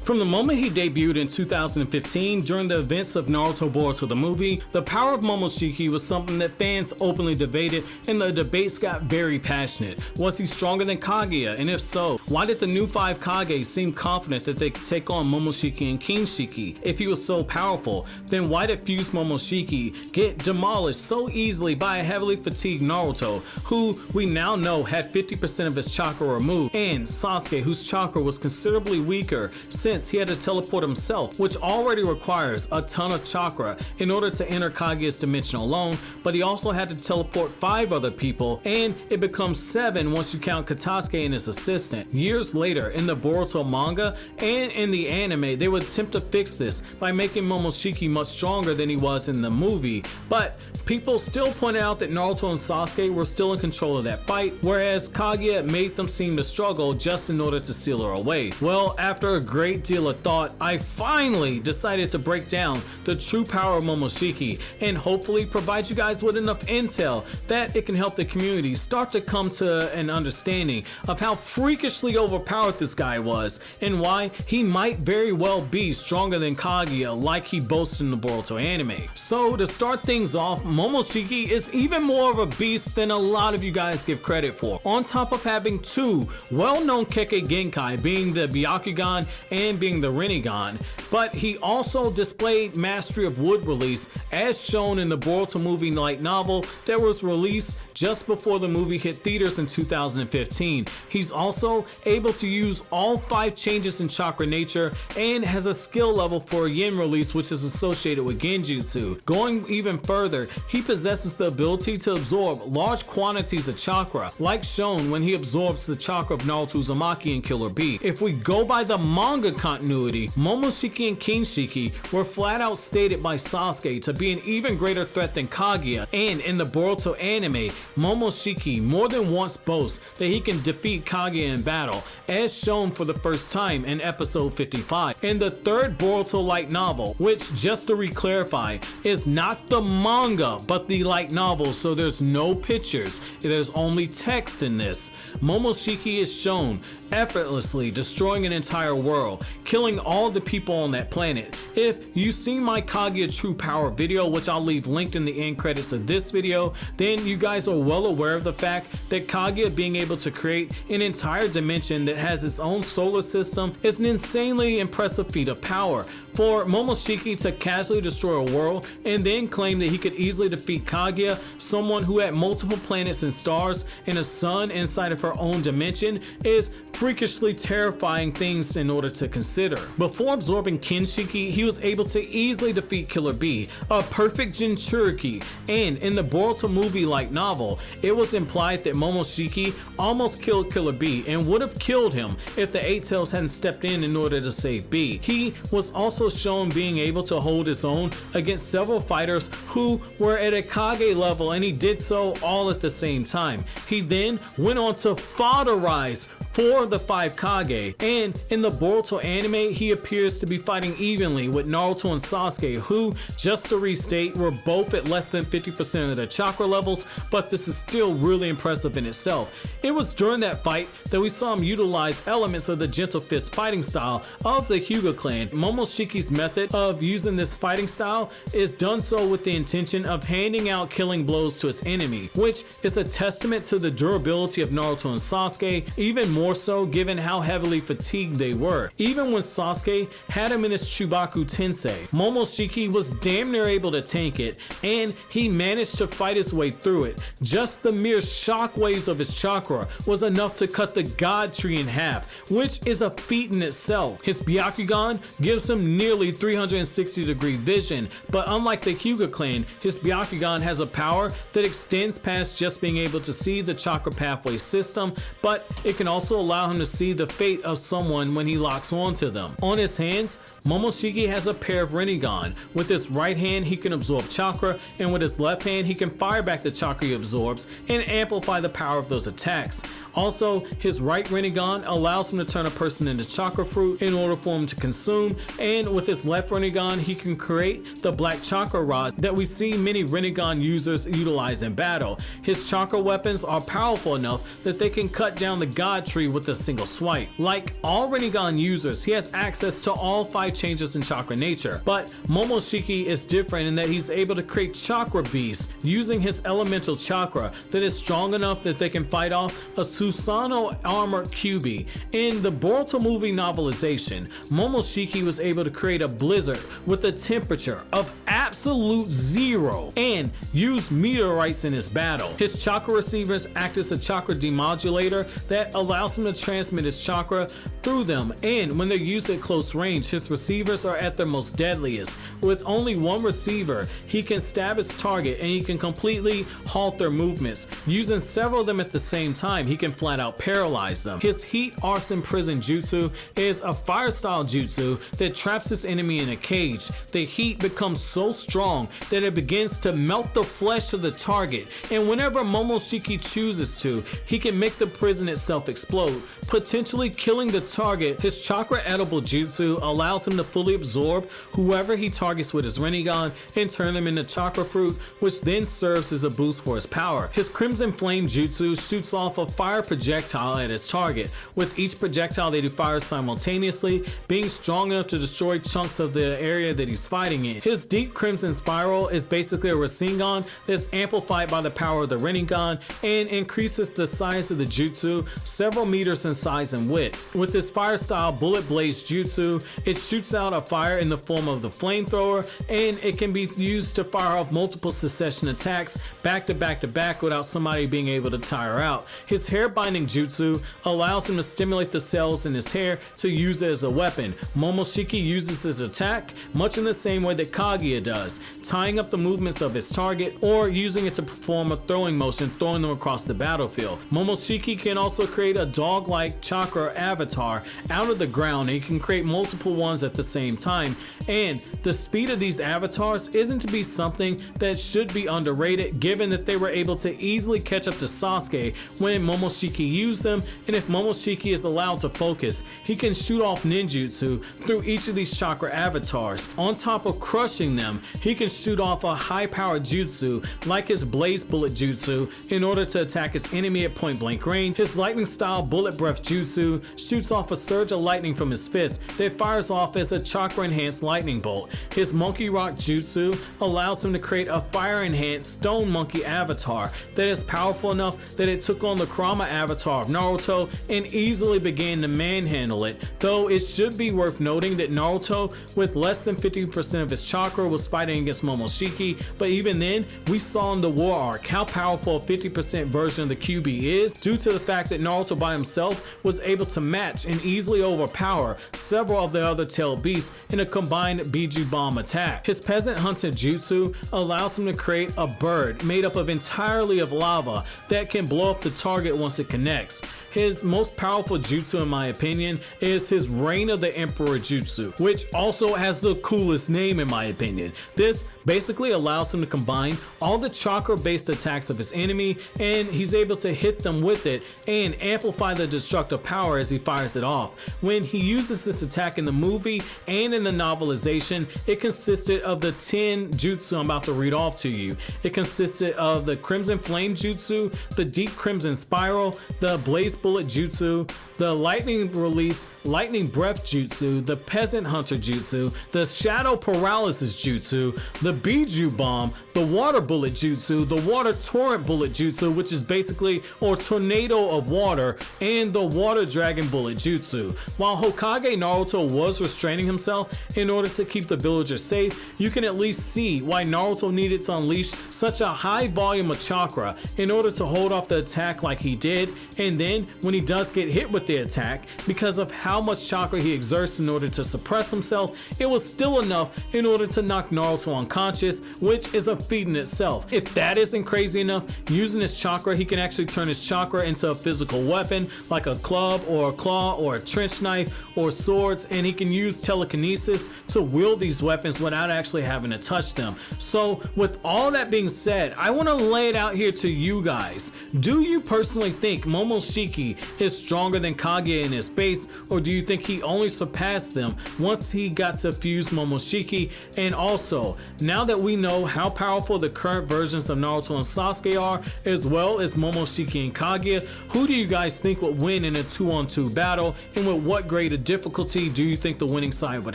From the moment he debuted in 2015 during the events of Naruto Boruto the movie, the power of Momoshiki was something that fans openly debated, and the debates got very passionate. Was he stronger than Kaguya, and if so, why did the new 5 Kage seem confident that they could take on Momoshiki and Kinshiki? If he was so powerful, then why did fused Momoshiki get demolished so easily by a heavily fatigued Naruto, who we now know had 50% of his chakra removed, and Sasuke, whose chakra was considerably weaker since he had to teleport himself, which already requires a ton of chakra in order to enter Kaguya's dimension alone, but he also had to teleport 5 other people, and it becomes 7 once you count Katasuke and his assistant. Years later, in the Boruto manga and in the anime, they would attempt to fix this by making Momoshiki much stronger than he was in the movie, but people still pointed out that Naruto and Sasuke were still in control of that fight, whereas Kaguya made them seem to struggle just in order to seal her away. Well, after a great deal of thought, I finally decided to break down the true power of Momoshiki and hopefully provide you guys with enough intel that it can help the community start to come to an understanding of how freakishly overpowered this guy was and why he might very well be stronger than Kaguya like he boasted in the Boruto anime. So to start things off, Momoshiki is even more of a beast than a lot of you guys give credit for. On top of having 2 well-known Kekkei Genkai, being the Byakugan and being the Rinnegan, but he also displayed mastery of wood release as shown in the Boruto movie light novel that was released just before the movie hit theaters in 2015. He's also able to use all 5 changes in chakra nature and has a skill level for yin release, which is associated with genjutsu. Going even further, he possesses the ability to absorb large quantities of chakra, like shown when he absorbs the chakra of Naruto Uzumaki and Killer Bee. If we go by the manga continuity, Momoshiki and Kinshiki were flat out stated by Sasuke to be an even greater threat than Kaguya, and in the Boruto anime, Momoshiki more than once boasts that he can defeat Kaguya in battle, as shown for the first time in episode 55. In the 3rd Boruto light novel, which, just to re-clarify, is not the manga but the light novel, so there's no pictures, there's only text in this, Momoshiki is shown effortlessly destroying an entire world, killing all the people on that planet. If you've seen my Kaguya True Power video, which I'll leave linked in the end credits of this video, then you guys are well aware of the fact that Kaguya being able to create an entire dimension that has its own solar system is an insanely impressive feat of power. For Momoshiki to casually destroy a world and then claim that he could easily defeat Kaguya, someone who had multiple planets and stars and a sun inside of her own dimension, is freakishly terrifying things in order to consider. Before absorbing Kinshiki, he was able to easily defeat Killer Bee, a perfect Jinchuriki, and in the Boruto movie light novel, it was implied that Momoshiki almost killed Killer Bee and would have killed him if the Eight Tails hadn't stepped in order to save Bee. He was also shown being able to hold his own against several fighters who were at a Kage level, and he did so all at the same time. He then went on to fatherize 4 of the 5 Kage, and in the Boruto anime, he appears to be fighting evenly with Naruto and Sasuke, who, just to restate, were both at less than 50% of their chakra levels, but this is still really impressive in itself. It was during that fight that we saw him utilize elements of the gentle fist fighting style of the Hyuga clan. Momoshiki's method of using this fighting style is done so with the intention of handing out killing blows to his enemy, which is a testament to the durability of Naruto and Sasuke, even more so given how heavily fatigued they were. Even when Sasuke had him in his Chubaku Tensei, Momoshiki was damn near able to tank it, and he managed to fight his way through it. Just the mere shockwaves of his chakra was enough to cut the God Tree in half, which is a feat in itself. His Byakugan gives him nearly 360-degree vision, but unlike the Hyuga clan, his Byakugan has a power that extends past just being able to see the chakra pathway system, but it can also allow him to see the fate of someone when he locks onto them. On his hands, Momoshiki has a pair of Rinnegan. With his right hand, he can absorb chakra, and with his left hand, he can fire back the chakra he absorbs and amplify the power of those attacks. Also, his right Rinnegan allows him to turn a person into chakra fruit in order for him to consume, and with his left Rinnegan, he can create the black chakra rods that we see many Rinnegan users utilize in battle. His chakra weapons are powerful enough that they can cut down the God Tree tree with a single swipe. Like all Rinnegan users, he has access to all 5 changes in chakra nature, but Momoshiki is different in that he's able to create chakra beasts using his elemental chakra that is strong enough that they can fight off a Susanoo armored Kyuubi. In the Boruto movie novelization, Momoshiki was able to create a blizzard with a temperature of absolute 0 and use meteorites in his battle. His chakra receivers act as a chakra demodulator that allows him to transmit his chakra through them, and when they're used at close range, his receivers are at their most deadliest. With only one receiver, he can stab his target and he can completely halt their movements. Using several of them at the same time, he can flat out paralyze them. His Heat Arson Prison Jutsu is a fire style jutsu that traps his enemy in a cage. The heat becomes so strong that it begins to melt the flesh of the target, and whenever Momoshiki chooses to, he can make the prison itself explode, potentially killing the target. His chakra edible jutsu allows him to fully absorb whoever he targets with his Rinnegan and turn them into chakra fruit, which then serves as a boost for his power. His Crimson Flame jutsu shoots off a fire projectile at his target, with each projectile that he fires simultaneously being strong enough to destroy chunks of the area that he's fighting in. His Deep Crimson Spiral is basically a Rasengan that's amplified by the power of the Rinnegan and increases the size of the jutsu several meters in size and width. With his fire style Bullet Blaze jutsu, it shoots out a fire in the form of the flamethrower, and it can be used to fire off multiple succession attacks back to back to back without somebody being able to tire out. His hair binding jutsu allows him to stimulate the cells in his hair to use it as a weapon. Momoshiki uses this attack much in the same way that Kaguya does, tying up the movements of his target or using it to perform a throwing motion, throwing them across the battlefield. Momoshiki can also create a dog-like chakra avatar out of the ground, and he can create multiple ones at the same time, and the speed of these avatars isn't to be something that should be underrated, given that they were able to easily catch up to Sasuke when Momoshiki used them. And if Momoshiki is allowed to focus, he can shoot off ninjutsu through each of these chakra avatars. On top of crushing them, he can shoot off a high powered jutsu like his Blaze Bullet jutsu in order to attack his enemy at point blank range. His lightning style Bullet Breath jutsu shoots off a surge of lightning from his fist that fires off as a chakra enhanced lightning bolt. His Monkey Rock jutsu allows him to create a fire enhanced stone monkey avatar that is powerful enough that it took on the Kurama avatar of Naruto and easily began to manhandle it, though it should be worth noting that Naruto, with less than 50% of his chakra, was fighting against Momoshiki, but even then, we saw in the war arc how powerful a 50% version of the Kyuubi is, due to the fact that Naruto by himself was able to match and easily overpower several of the other tailed beasts in a combined Biju Bomb attack. His Peasant Hunter jutsu allows him to create a bird made up of entirely of lava that can blow up the target once it connects. His most powerful jutsu, in my opinion, is his Reign of the Emperor jutsu, which also has the coolest name in my opinion. This basically allows him to combine all the chakra-based attacks of his enemy, and he's able to hit them with it and amplify the destructive power as he fires it off. When he uses this attack in the movie and in the novelization, it consisted of the 10 jutsu I'm about to read off to you. It consisted of the Crimson Flame jutsu, the Deep Crimson Spiral, the Blaze Bullet jutsu, the Lightning Release Lightning Breath jutsu, the Peasant Hunter jutsu, the Shadow Paralysis jutsu, the Biju Bomb, the Water Bullet jutsu, the Water Torrent Bullet jutsu, which is basically a tornado of water, and the Water Dragon Bullet jutsu. While Hokage Naruto was restraining himself in order to keep the villagers safe, you can at least see why Naruto needed to unleash such a high volume of chakra in order to hold off the attack like he did, and then when he does get hit with the attack, because of how much chakra he exerts in order to suppress himself, it was still enough in order to knock Naruto unconscious, which is a feat in itself. If that isn't crazy enough, using his chakra, he can actually turn his chakra into a physical weapon like a club or a claw or a trench knife or swords, and he can use telekinesis to wield these weapons without actually having to touch them. So with all that being said, I want to lay it out here to you guys. Do you personally think Momoshiki is stronger than Kaguya in his base, or do you think he only surpassed them once he got to fuse Momoshiki? And also, now that we know how powerful the current versions of Naruto and Sasuke are, as well as Momoshiki and Kaguya, who do you guys think think would win in a 2-on-2 battle, and with what grade of difficulty do you think the winning side would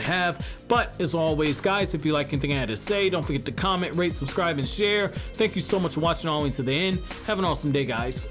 have? But as always guys, if you like anything I had to say, don't forget to comment, rate, subscribe, and share. Thank you so much for watching all the way to the end. Have an awesome day guys.